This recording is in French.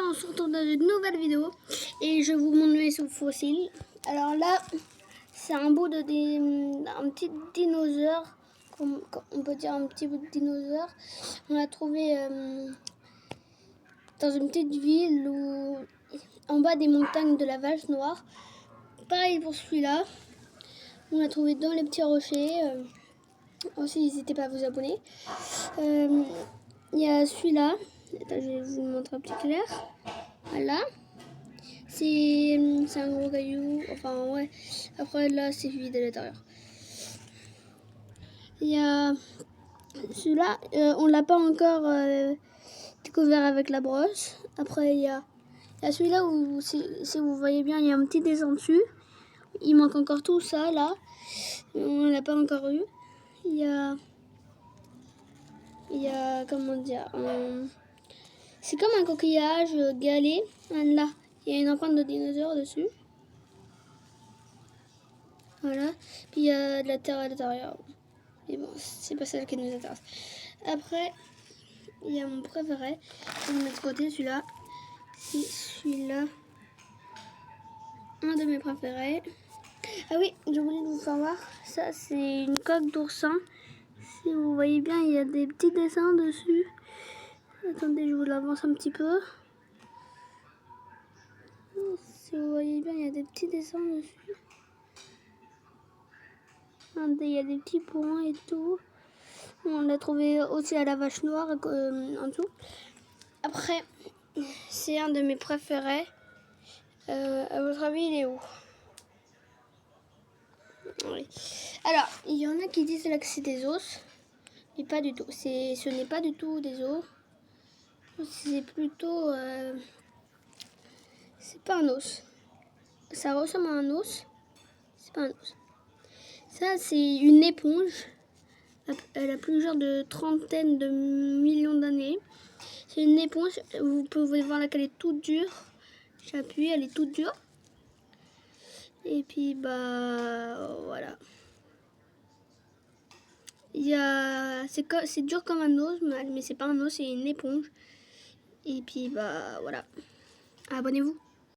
on se retrouve dans une nouvelle vidéo et je vous montre mes fossiles. Alors là, c'est un bout un petit dinosaure, on peut dire un petit bout de dinosaure. On l'a trouvé dans une petite ville en bas des montagnes de la Vache Noire. Pareil pour celui-là, on l'a trouvé dans les petits rochers. Aussi, n'hésitez pas à vous abonner. Il y a celui-là. Attends, je vais vous le montrer un petit clair. Voilà. C'est un gros caillou. Enfin, ouais. Après, là, c'est vide à l'intérieur. Il y a celui-là. On l'a pas encore découvert avec la brosse. Après, il y a celui-là où, si vous voyez bien, il y a un petit dessin dessus. Il manque encore tout ça, là. On l'a pas encore eu. Il y a comment dire, c'est comme un coquillage galet. Là, il y a une empreinte de dinosaure dessus. Voilà. Puis il y a de la terre à l'intérieur. Mais bon, c'est pas celle qui nous intéresse. Après, il y a mon préféré. Je vais le mettre de côté, celui-là. C'est celui-là. Un de mes préférés. Ah oui, je voulais vous faire voir. Ça, c'est une coque d'oursin. Si vous voyez bien, il y a des petits dessins dessus. Attendez, je vous l'avance un petit peu. Si vous voyez bien, il y a des petits dessins dessus. Regardez, il y a des petits points et tout. On l'a trouvé aussi à la Vache Noire en dessous. Après, c'est un de mes préférés. À votre avis, il est où? Oui. Alors, il y en a qui disent là que c'est des os. Mais pas du tout. Ce n'est pas du tout des os. C'est plutôt... c'est pas un os. Ça ressemble à un os. C'est pas un os. Ça, c'est une éponge. Elle a plusieurs de trentaines de millions d'années. C'est une éponge. Vous pouvez voir là qu'elle est toute dure. J'appuie, elle est toute dure. Et puis, bah, voilà. C'est dur comme un os, mais c'est pas un os, c'est une éponge. Et puis, bah, voilà. Abonnez-vous.